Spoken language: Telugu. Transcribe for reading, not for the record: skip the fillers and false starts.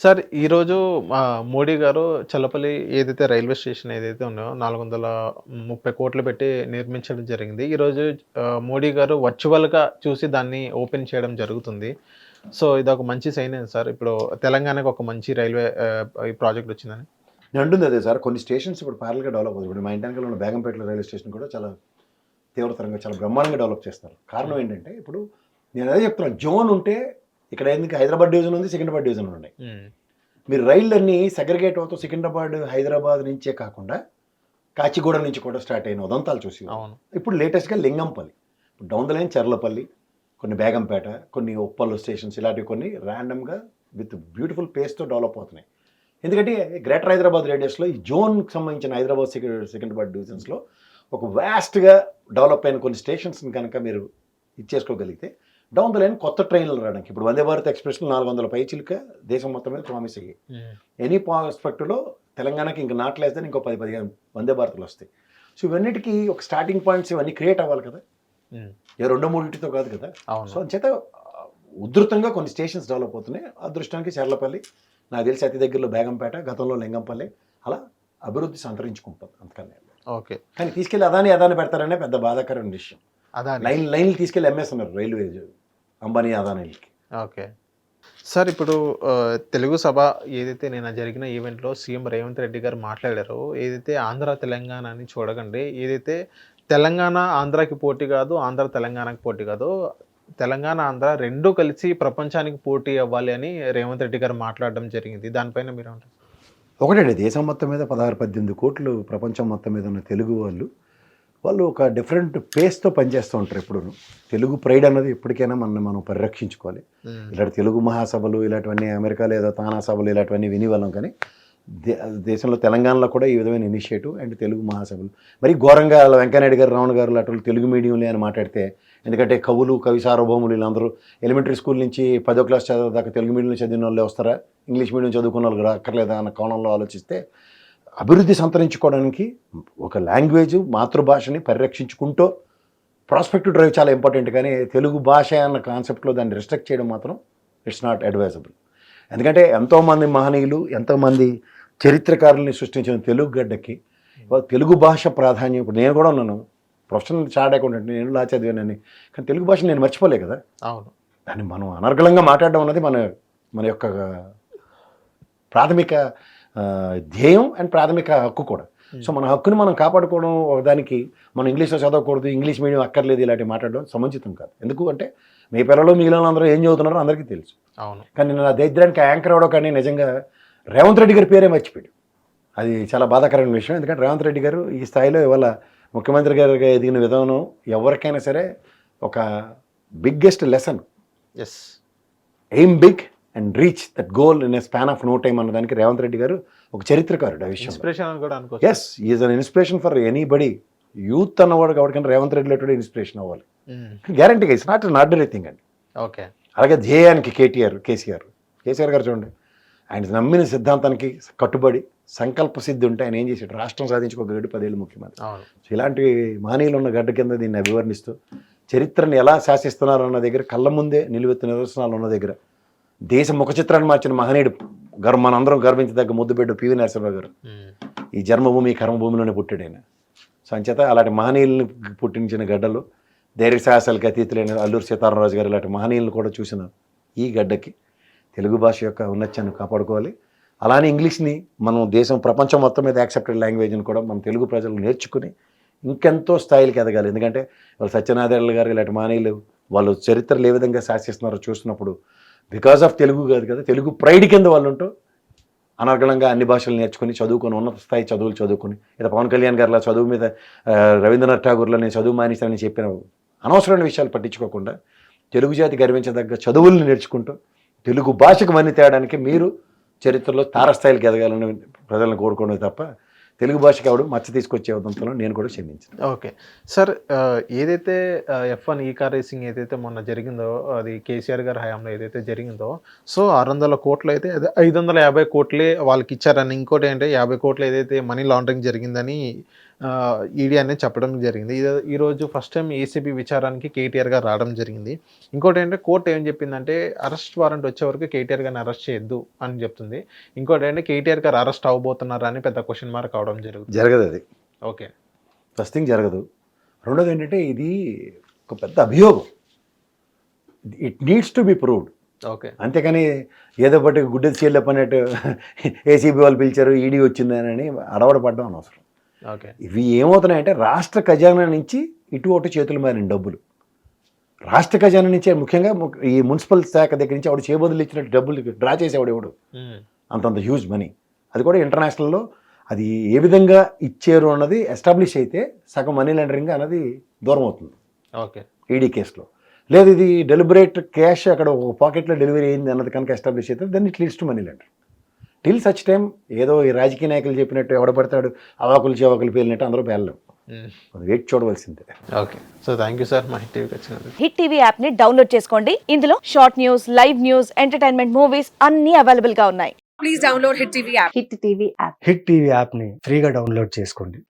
సార్ ఈరోజు మోడీ గారు చల్లపల్లి ఏదైతే రైల్వే స్టేషన్ ఏదైతే ఉన్నాయో 430 కోట్లు పెట్టి నిర్మించడం జరిగింది. ఈరోజు మోడీ గారు వర్చువల్‌గా చూసి దాన్ని ఓపెన్ చేయడం జరుగుతుంది. సో, ఇదొక మంచి సైనే సార్. ఇప్పుడు తెలంగాణకి ఒక మంచి రైల్వే ఈ ప్రాజెక్ట్ వచ్చిందని. నేను అంటుంది అదే సార్. కొన్ని స్టేషన్స్ ఇప్పుడు ప్యారల్‌గా డెవలప్ అవుతాయి. ఇప్పుడు మా ఇంటి వెనకాల ఉన్న బేగంపేటలో రైల్వే స్టేషన్ కూడా చాలా తీవ్రతరంగా, చాలా బ్రహ్మాండంగా డెవలప్ చేస్తారు. కారణం ఏంటంటే, ఇప్పుడు నేను అదే చెప్తున్నాను. జోన్ ఉంటే ఇక్కడ ఎందుకు హైదరాబాద్ డివిజన్ ఉంది, సికింద్రాబాద్ డివిజన్ ఉన్నాయి. మీరు రైళ్ళన్నీ సెగ్రిగేట్ అవుతూ సికింద్రాబాద్, హైదరాబాద్ నుంచే కాకుండా కాచిగూడ నుంచి కూడా స్టార్ట్ అయిన ఉదంతాలు చూసి ఇప్పుడు లేటెస్ట్గా Lingampally, down the line Cherlapally, కొన్ని బేగంపేట, కొన్ని ఉప్పల్ స్టేషన్స్, ఇలాంటివి కొన్ని ర్యాండమ్గా విత్ బ్యూటిఫుల్ పేస్తో డెవలప్ అవుతున్నాయి. ఎందుకంటే గ్రేటర్ హైదరాబాద్ రేడియస్లో ఈ జోన్కి సంబంధించిన హైదరాబాద్ సికింద్రాబాద్ డివిజన్స్లో ఒక వ్యాస్ట్గా డెవలప్ అయిన కొన్ని స్టేషన్స్ని కనుక మీరు ఇచ్చేసుకోగలిగితే డౌన్ ద లైన్ కొత్త ట్రైన్లు రావడానికి ఇప్పుడు వందే భారత్ ఎక్స్ప్రెస్లో 400 పైచిలుక దేశం మొత్తం మీద ప్రామిస్ అయ్యాయి. ఎనీ ప్రాస్పెక్ట్లో తెలంగాణకి ఇంకా నాట్లేస్తే ఇంకో 10-15 వందే భారత్లు వస్తాయి. సో ఇవన్నిటికీ ఒక స్టార్టింగ్ పాయింట్స్ ఇవన్నీ క్రియేట్ అవ్వాలి కదా, ఏ 2-3 కాదు కదా. సో అంచేత ఉధృతంగా కొన్ని స్టేషన్స్ డెవలప్ అవుతున్నాయి. అదృష్టానికి చర్లపల్లి, నాకు తెలిసి అతి దగ్గరలో బేగంపేట, గతంలో లింగంపల్లి, అలా అభివృద్ధి సంతరించుకుంటుంది. అంతకన్నా ఓకే. కానీ తీసుకెళ్ళి అదాని పెడతారనే పెద్ద బాధాకరమైన విషయం. లైన్లు తీసుకెళ్ళి అమ్మేస్తున్నారు రైల్వే అంబానీ అదానీలకి. ఓకే సార్, ఇప్పుడు తెలుగు సభ ఏదైతే నిన్న జరిగిన ఈవెంట్లో సీఎం రేవంత్ రెడ్డి గారు మాట్లాడారో, ఏదైతే ఆంధ్ర తెలంగాణ అని చూడకండి, ఏదైతే తెలంగాణ ఆంధ్రాకి పోటీ కాదు, ఆంధ్ర తెలంగాణకి పోటీ కాదు, తెలంగాణ ఆంధ్ర రెండూ కలిసి ప్రపంచానికి పోటీ అవ్వాలి అని రేవంత్ రెడ్డి గారు మాట్లాడడం జరిగింది. దానిపైన మీరేమంటారు? ఒకటండి, దేశం మొత్తం మీద 16-18 కోట్లు ప్రపంచం మొత్తం మీద ఉన్న తెలుగు వాళ్ళు ఒక డిఫరెంట్ పేస్తో పనిచేస్తూ ఉంటారు. ఎప్పుడు తెలుగు ప్రైడ్ అన్నది ఎప్పటికైనా మనం పరిరక్షించుకోవాలి. ఇలాంటి తెలుగు మహాసభలు ఇలాంటివన్నీ అమెరికాలో ఏదో తానా సభలు ఇలాంటివన్నీ వినివాళ్ళం, కానీ దేశంలో తెలంగాణలో కూడా ఈ విధమైన ఇనిషియేటివ్ అండ్ తెలుగు మహాసభలు మరి ఘోరంగా వెంకయ్యనాయుడు గారు, రావణ గారు లాంటి తెలుగు మీడియంలో అని మాట్లాడితే, ఎందుకంటే కవులు, కవి సార్వభౌములు వీళ్ళందరూ ఎలిమెంటరీ స్కూల్ నుంచి 10వ క్లాస్ చదివేదాకా తెలుగు మీడియంలో చదివిన వాళ్ళే వస్తారా, ఇంగ్లీష్ మీడియం చదువుకున్న వాళ్ళు అక్కర్లేదా అన్న కోణంలో ఆలోచిస్తే, అభివృద్ధి సంతరించుకోవడానికి ఒక లాంగ్వేజ్ మాతృభాషని పరిరక్షించుకుంటూ ప్రాస్పెక్టివ్ డ్రైవ్ చాలా ఇంపార్టెంట్. కానీ తెలుగు భాష అన్న కాన్సెప్ట్లో దాన్ని రెస్ట్రిక్ట్ చేయడం మాత్రం ఇట్స్ నాట్ అడ్వైజబుల్. ఎందుకంటే ఎంతోమంది మహనీయులు, ఎంతోమంది చరిత్రకారుల్ని సృష్టించిన తెలుగు గడ్డకి తెలుగు భాష ప్రాధాన్యం. ఇప్పుడు నేను కూడా ఉన్నాను, ప్రొఫెషనల్ చార్ట్ అకౌంటెంట్, నేను లా చదివానని, కానీ తెలుగు భాష నేను మర్చిపోలే కదా. అవును, దాన్ని మనం అనర్గళంగా మాట్లాడడం అన్నది మన యొక్క ప్రాథమిక ధ్యేయం అండ్ ప్రాథమిక హక్కు కూడా. సో మన హక్కుని మనం కాపాడుకోవడం, దానికి మనం ఇంగ్లీష్లో చదవకూడదు, ఇంగ్లీష్ మీడియం అక్కర్లేదు, ఇలాంటివి మాట్లాడడం సముచితం కాదు. ఎందుకు అంటే మీ పిల్లలు మిగిలిన అందరూ ఏం చదువుతున్నారో అందరికీ తెలుసు. అవును, కానీ నేను ఆ దరిద్రానికి యాంకర్ అవడం, కానీ నిజంగా రేవంత్ రెడ్డి గారి పేరే మర్చిపోయాడు. అది చాలా బాధాకరమైన విషయం. ఎందుకంటే రేవంత్ రెడ్డి గారు ఈ స్థాయిలో ఇవాళ ముఖ్యమంత్రి గారిగా ఎదిగిన విధానం ఎవరికైనా సరే ఒక biggest lesson. Aim big and reach that goal in a span of no time అన్నదానికి రేవంత్ రెడ్డి గారు ఒక చరిత్రకారుడు. ఆ విషయం yes, is an inspiration for anybody. Youth అన్నవాడు కాబట్టి రేవంత్ రెడ్డి లేటెడ్ ఇన్స్పిరేషన్ అవ్వాలి గ్యారంటీగా. It's not an ordinary thing అండి. ఓకే. అలాగే ధ్యేయానికి కేసీఆర్ గారు చూడండి, ఆయన నమ్మిన సిద్ధాంతానికి కట్టుబడి సంకల్ప సిద్ధి ఉంటే ఆయన ఏం చేశాడు, రాష్ట్రం సాధించుకోగలడు 10 ఏళ్ళు ముఖ్యమంత్రి. ఇలాంటి మహనీయులు ఉన్న గడ్డ కింద దీన్ని అభివర్ణిస్తూ చరిత్రను ఎలా శాసిస్తున్నారు అన్న దగ్గర, కళ్ళ ముందే నిలువెత్తు నిదర్శనాలు ఉన్న దగ్గర, దేశ ముఖ చిత్రాన్ని మార్చిన మహనీయుడు, మనందరం గర్వించదగ్గ ముద్దుబిడ్డ పివి నరసింహరావు గారు ఈ జన్మభూమి కర్మభూమిలోనే పుట్టాడు ఆయన. సో అంచేత అలాంటి మహనీయుల్ని పుట్టించిన గడ్డలు, ధైర్య సాహసాలకు అతీతులైన అల్లూరి సీతారామరాజు గారు ఇలాంటి మహనీయులను కూడా చూసిన ఈ గడ్డకి తెలుగు భాష యొక్క ఔన్నత్యాన్ని కాపాడుకోవాలి. అలానే ఇంగ్లీష్ని మనం దేశం ప్రపంచం మొత్తం మీద యాక్సెప్టెడ్ లాంగ్వేజ్ని కూడా మన తెలుగు ప్రజలు నేర్చుకుని ఇంకెంతో స్థాయిలకి ఎదగాలి. ఎందుకంటే వాళ్ళు సత్యనారాయణ గారు ఇలాంటి మహనీయులు వాళ్ళు చరిత్రలు ఏ విధంగా శాసిస్తున్నారో చూసినప్పుడు బికాజ్ ఆఫ్ తెలుగు కాదు కదా, తెలుగు ప్రైడ్ కింద వాళ్ళు ఉంటూ అనర్గళంగా అన్ని భాషలు నేర్చుకుని చదువుకొని ఉన్నత స్థాయి చదువులు చదువుకుని, ఇలా పవన్ కళ్యాణ్ గారిలా చదువు మీద రవీంద్రనాథ్ ఠాగూర్లో నేను చదువు మానేశానని చెప్పిన అనవసరమైన విషయాలు పట్టించుకోకుండా తెలుగు జాతి గర్వించదగ్గ చదువుల్ని నేర్చుకుంటూ తెలుగు భాషకు మన్ని తేయడానికి మీరు చరిత్రలో తారస్థాయిలకు ఎదగాలని ప్రజలను కోరుకోవడం తప్ప తెలుగు భాషకి ఎవడు మచ్చ తీసుకొచ్చే ఉదంతలో నేను కూడా క్షమించాను. ఓకే. సార్ ఏదైతే F1 ఈ కార్ రేసింగ్ ఏదైతే మొన్న జరిగిందో, అది కేసీఆర్ గారి హయాంలో ఏదైతే జరిగిందో, సో 600 కోట్లు అయితే అదే 550 కోట్లే వాళ్ళకిచ్చారని, ఇంకోటి ఏంటంటే 50 కోట్లు ఏదైతే మనీ లాండరింగ్ జరిగిందని ఈడీ అనేది చెప్పడం జరిగింది. ఈరోజు ఫస్ట్ టైం ఏసీబీ విచారానికి కేటీఆర్ గారు రావడం జరిగింది. ఇంకోటి ఏంటంటే కోర్టు ఏం చెప్పిందంటే అరెస్ట్ వారెంట్ వచ్చే వరకు కేటీఆర్ గారిని అరెస్ట్ చేయొద్దు అని చెప్తుంది. ఇంకోటి ఏంటంటే కేటీఆర్ గారు అరెస్ట్ అవ్వబోతున్నారా అని పెద్ద క్వశ్చన్ మార్క్ అవడం జరుగుతుంది. జరగదు అది. ఓకే. ఫస్ట్ థింగ్ జరగదు. రెండోది ఏంటంటే ఇది ఒక పెద్ద అభియోగం. It needs to be proved. Okay. అంతేకాని ఏదో బట్టి గుడ్డెది సీల్ అన్నట్టు ఏసీబీ వాళ్ళు పిలిచారు, ఈడీ వచ్చిందని అడవడపడడం అనవసరం. ఓకే. ఇవి ఏమవుతున్నాయంటే రాష్ట్ర ఖజానా నుంచి ఇటు అటు చేతులు మారిన డబ్బులు. రాష్ట్ర ఖజానా నుంచే ముఖ్యంగా ఈ మున్సిపల్ శాఖ దగ్గర నుంచి ఆవిడ చేయబదులు ఇచ్చినట్టు డబ్బులు డ్రా చేసేవాడు ఎవడు, అంతంత హ్యూజ్ మనీ. అది కూడా ఇంటర్నేషనల్లో అది ఏ విధంగా ఇచ్చారు అన్నది ఎస్టాబ్లిష్ అయితే సగం మనీ లాండరింగ్ అన్నది దూరం అవుతుంది. ఓకే. ఈడీ కేసులో లేదు, ఇది డెలిబరేట్ క్యాష్ అక్కడ ఒక పాకెట్లో డెలివరీ అయింది అన్నది కనుక ఎస్టాబ్లిష్ అయితే then it leads to money laundering. Till such time ఏదో ఈ రాజకీయ నాయకులు చెప్పినట్టు ఎవడపడతాడు అవాకులు చెవాకులు పేలినట్టు అందరూ పేర్లేం. వెయిట్ చూడవలసిందే. Okay. So thank you sir మా హిట్ టీవీకి వచ్చినందుకు. హిట్ టీవీ యాప్ ని డౌన్లోడ్ చేసుకోండి. ఇందులో short news, live news, entertainment movies అన్ని అవైలబుల్ గా ఉన్నాయి. Please download Hit TV app. Hit TV app. Hit TV యాప్ని ఫ్రీగా డౌన్లోడ్ చేసుకోండి.